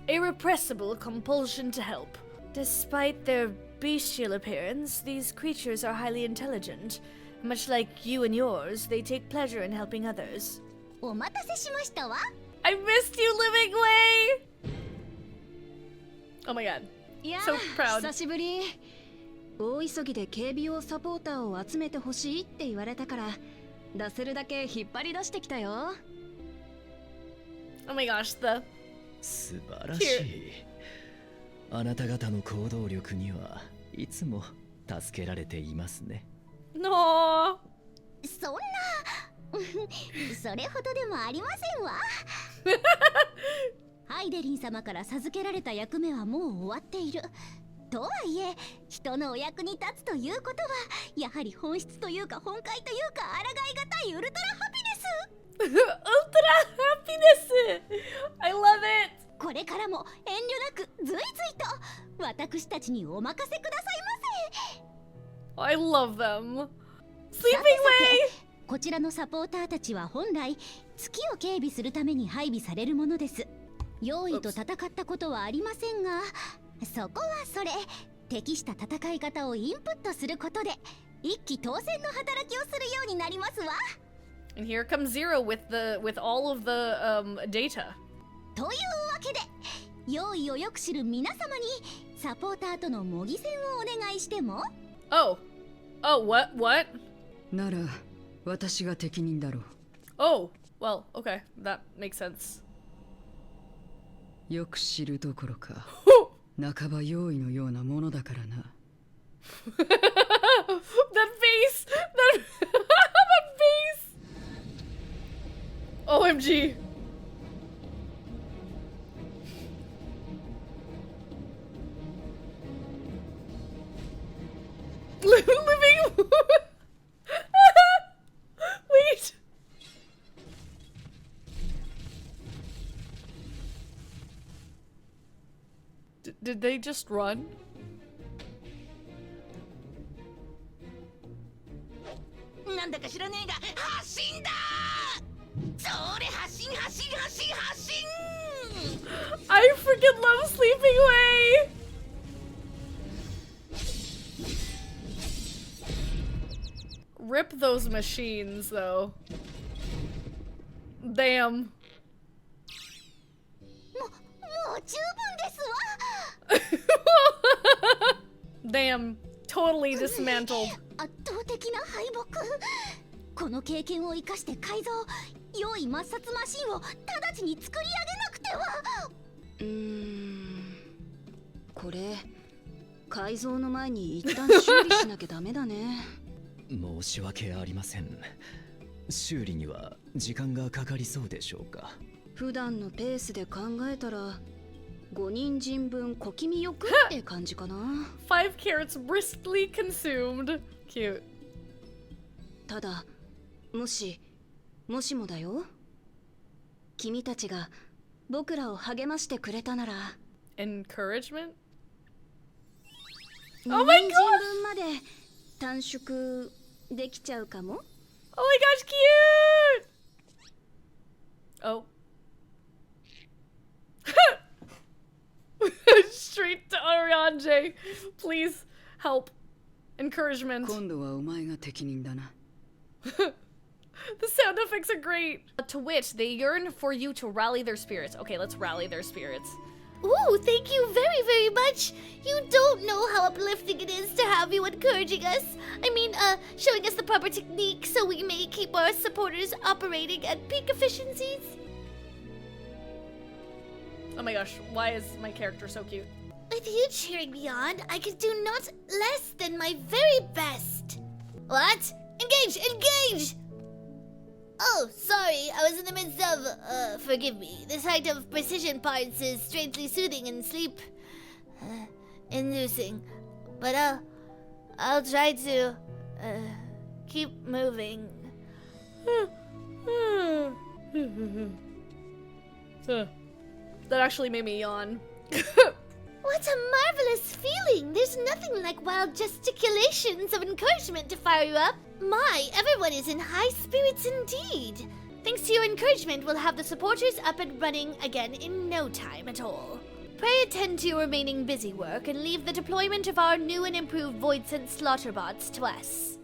irrepressible compulsion to help. Despite their bestial appearance, these creatures are highly intelligent. Much like you and yours, they take pleasure in helping others. お待たせしましたわ。 I missed you, Living Way! Oh my god. いや So proud. 久しぶり。大急ぎで警備用サポーターを集めてほしいって言われたから、出せるだけ引っ張り出してきたよ。Oh my gosh, the... 素晴らしい。あなた方の行動力にはいつも助けられていますね。No. そんなそれほどでもありませんわ。ハイデリン様から授けられた役目はもう終わっている。とはいえ、人のお役に立つということは、やはり本質というか本懐というか抗いがたいウルトラハピネス。Ultra happiness! I love it! これからも遠慮なくずいずいと私たちにお任せくださいませ。 I love them. さて Sleeping さて Way! こちらのサポーターたちは本来月を警備するために配備されるものです。用意と戦ったことはありませんが、そこはそれ、適した戦い方をインプットすることで一気当選の働きをするようになりますわ。 And here comes Zero with all of the data. というわけで、用意をよく知る皆様にサポーターとの模擬戦をお願いしても。 Oh, what? なら私が適任だろう。 Oh, well, okay, that makes sense. よく知るどころか半ば用意のようなものだからな。That face! That face! OMG! Living... Wait! Did they just run? なんだか知らねえが発進だ。それ発進 I freaking love Sleeping Way! Rip those machines, though. Damn. もう十分ですわ。 Damn. Totally dismantled. 圧倒的な敗北。この経験を生かして改造、用意抹殺マシンを直ちに作り上げなくては。これ改造の前に一旦修理しなきゃダメだね。申し訳ありません。修理には時間がかかりそうでしょうか。普段のペースで考えたら5人人分小気味よくって感じかな。5 carrots briskly consumed. Cute. ただもしもだよ、君たちが僕らを励ましてくれたなら Encouragement? 2人分まで短縮できちゃうかも。 Oh my gosh, cute! Oh. Straight to Oriange. Please help. Encouragement. 今度はお前が適任だな。 The sound effects are great. To wit, they yearn for you to rally their spirits. Okay, let's rally their spirits. Ooh, thank you very, very much. You don't know how uplifting it is to have you encouraging us. I mean, showing us the proper technique so we may keep our supporters operating at peak efficiencies. Oh my gosh, why is my character so cute? With you cheering me on, I can do not less than my very best. What? Engage! Engage! Oh, sorry, I was in the midst of, forgive me. The sight of precision parts is strangely soothing and sleep inducing. But I'll try to, keep moving. That actually made me yawn. What a marvelous feeling! There's nothing like wild gesticulations of encouragement to fire you up. My, everyone is in high spirits indeed. Thanks to your encouragement, we'll have the supporters up and running again in no time at all. Pray attend to your remaining busy work and leave the deployment of our new and improved Void Sense Slaughterbots to us.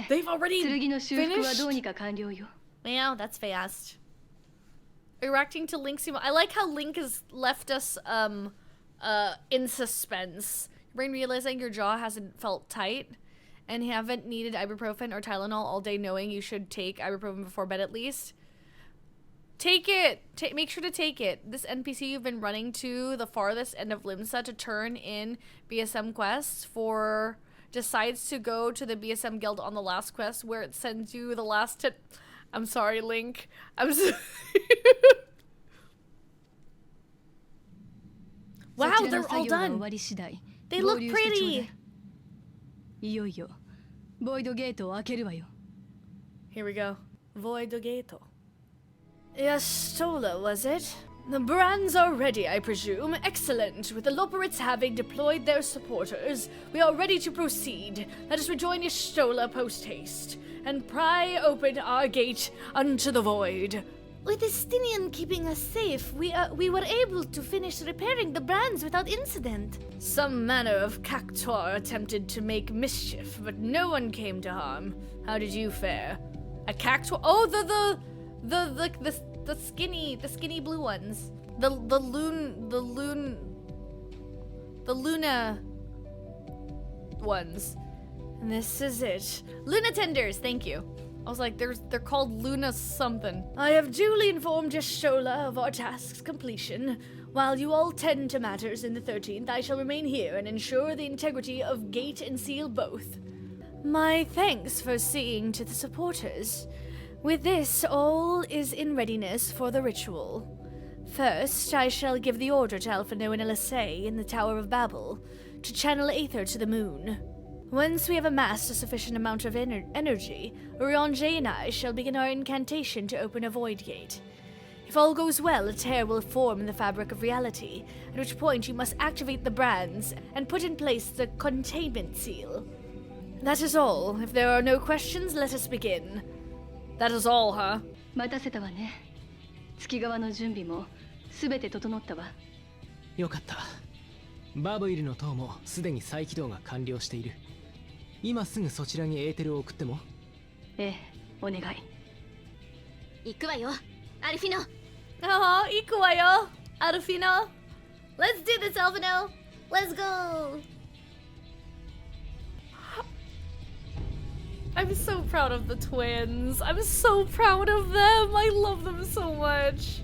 They've already 剣の修復は finished? どうにか完了よ。 Yeah, that's fast. Erecting to Link's I like how Link has left us in suspense. Your brain realizing your jaw hasn't felt tight and you haven't needed ibuprofen or Tylenol all day, knowing you should take ibuprofen before bed at least. Take it! Make sure to take it. This NPC you've been running to the farthest end of Limsa to turn in BSM quests for decides to go to the BSM guild on the last quest where it sends you the last I'm sorry, Link. Wow, they're all done. They look pretty. いよいよボイドゲートを開けるわよ。 Here we go. Void Gate. Yes, Stola, was it? The brands are ready, I presume. Excellent. With the Loporits having deployed their supporters, we are ready to proceed. Let us rejoin Stola post-haste, and pry open our gate unto the void. With the Stinian keeping us safe, we were able to finish repairing the brands without incident. Some manner of cactuar attempted to make mischief, but no one came to harm. How did you fare? A cactuar? Oh, the skinny blue ones. The Luna ones. And this is it. Luna tenders, thank you. I was like, they're called Luna something. I have duly informed Yashola of our task's completion. While you all tend to matters in the 13th, I shall remain here and ensure the integrity of gate and seal both. My thanks for seeing to the supporters. With this, all is in readiness for the ritual. First, I shall give the order to Alphino and Elisee in the Tower of Babel to channel Aether to the moon. Once we have amassed a sufficient amount of energy, Urianger and I shall begin our incantation to open a void gate. If all goes well, a tear will form in the fabric of reality, at which point you must activate the brands and put in place the containment seal. That is all. If there are no questions, let us begin. That is all, huh? 待たせたわね。月側の準備もすべて整ったわ。よかった。バブイルの塔もすでに再起動が完了している。今すぐそちらにエーテルを送っても？ええ、お願い。行くわよ、アルフィノ。行くわよ、アルフィノ。Let's do this, Alphino. Let's go. I'm so proud of the twins. I'm so proud of them. I love them so much.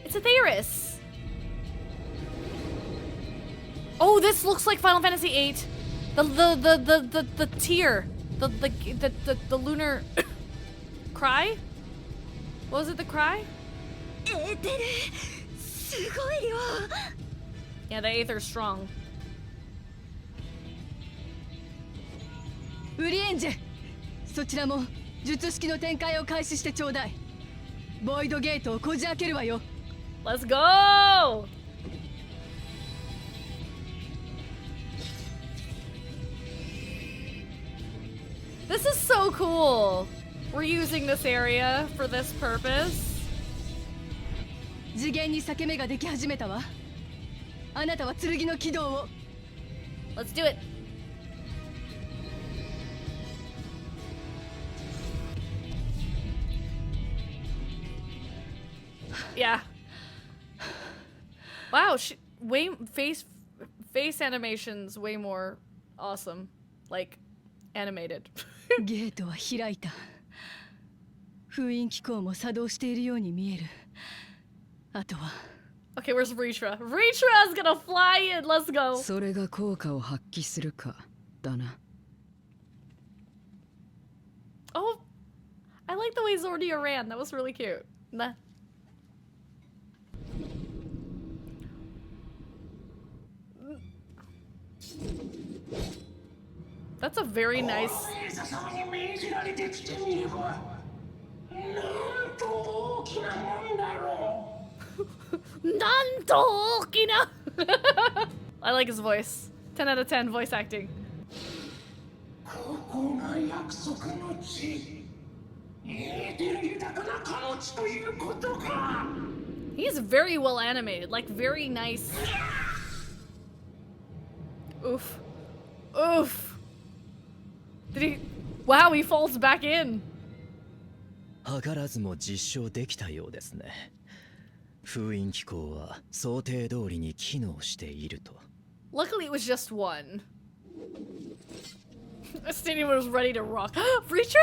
It's a Theris. Oh, this looks like Final Fantasy VIII. The tear. The lunar cry? What was it, the cry? Yeah, the Aether's strong. ウリエンジェ、そちらも術式の展開を開始してちょうだい。ボイドゲートをこじ開けるわよ。Let's go! This is so cool. We're using this area for this purpose. 次元に裂け目ができ始めたわ。あなたは剣の起動を。Let's do it. Yeah. Wow, face animations way more awesome. Like animated. ゲートは開いた。封印機構も作動しているように見える。あとは Okay, where's Ritra? Ritra's gonna fly in. Let's go. それが効果を発揮するかだな。 Oh, I like the way Zordia ran. That was really cute. Nah. That's a very nice. Nanto Okina. I like his voice. 10 out of 10 voice acting. He's very well animated, like very nice. Oof. Oof. Did he? Wow, he falls back in. 図らずも実証できたようですね。封印機構は想定通りに機能していると。Luckily, it was just one. The stadium was ready to rock. Ritra?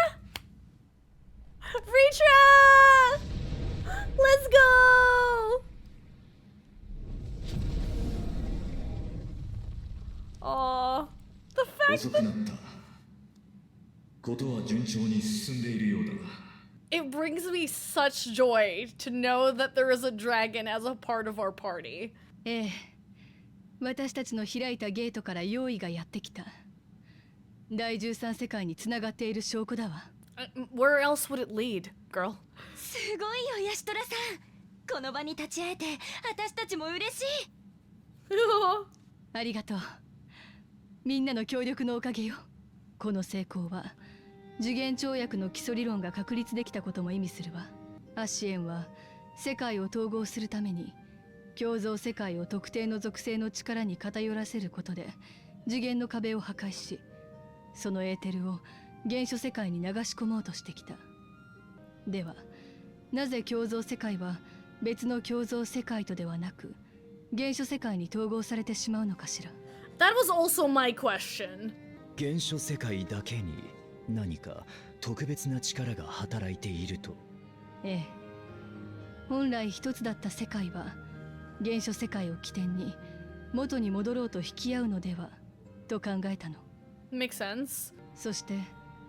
Ritra! Let's go! Aww. The fact that... It brings me such joy to know that there is a dragon as a part of our party. ええ、私たちの開いたゲートから用意がやってきた。第13世界につながっている証拠だわ。Where else would it lead, girl? すごいよ、ヤシトラさん。この場に立ち会えて、私たちも嬉しい。ありがとう。みんなの協力のおかげよ。この成功は次元跳躍の基礎理論が確立できたことも意味するわ。アシエンは世界を統合するために共造世界を特定の属性の力に偏らせることで次元の壁を破壊し、そのエーテルを原初世界に流し込もうとしてきた。ではなぜ共造世界は別の共造世界とではなく原初世界に統合されてしまうのかしら。 That was also my question. 原初世界だけに何か特別な力が働いていると。ええ、本来一つだった世界は原初世界を起点に元に戻ろうと引き合うのではと考えたの。 Makes sense. そして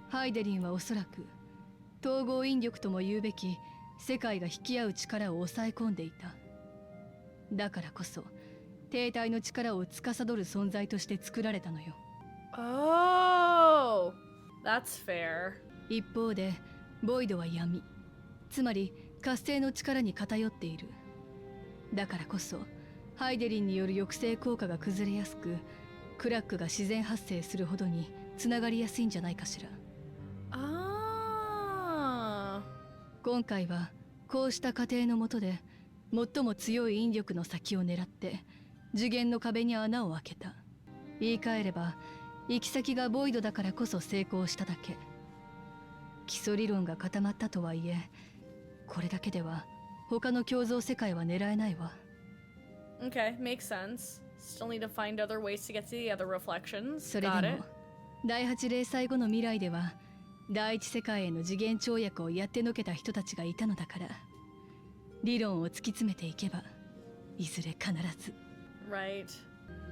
ハイデリンはおそらく統合引力とも言うべき世界が引き合う力を抑え込んでいた。だからこそ停滞の力を司る存在として作られたのよ。 Oh, that's fair. 一方でボイドは闇、つまり活性の力に偏っている。だからこそハイデリンによる抑制効果が崩れやすく、クラックが自然発生するほどにつながりやすいんじゃないかしら。Ah. 今回はこうした過程の下で最も強い引力の先を狙って次元の壁に穴を開けた。言い換えれば行き先がボイドだからこそ成功しただけ。基礎理論が固まったとはいえ、これだけでは他の共造世界は狙えないわ。 Okay, makes sense. Still need to find other ways to get to the other reflections. それ Got で it. も第8零歳後の未来では第一世界への次元跳躍をやってのけた人たちがいたのだから、理論を突き詰めていけばいずれ必ず。 Right.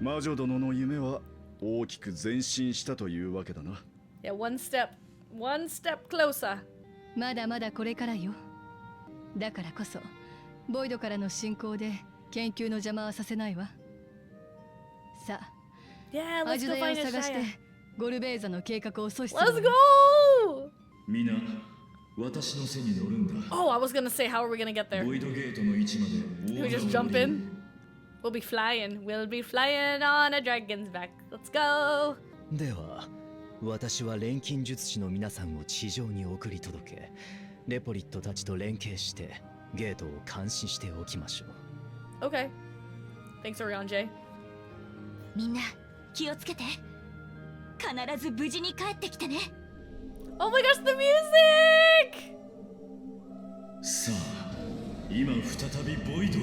魔女殿の夢は大きく前進したというわけだな。Yeah, one step closer. まだまだこれからよ。だからこそボイドからの進行で研究の邪魔はさせないわ。さあ、 Yeah, ア let's ジ go ュダヤを find 探して Ashaya. ゴルベーザの計画を阻止する。 Let's go! 皆、私の背に乗るんだ。 Oh, I was gonna say, how are we gonna get there? ボイドゲートの位置まで Can we just jump in? We'll be flying. We'll be flying on a dragon's back. Let's go! では私は錬金術師の皆さんを地上に送り届け、レポリットたちと連携してゲートを監視しておきましょう。 Okay. Thanks, Orion J. みんな気をつけて。必ず無事に帰ってきてね。 Oh my gosh, the music! さあ、今再びボイドへ。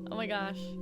Oh my gosh.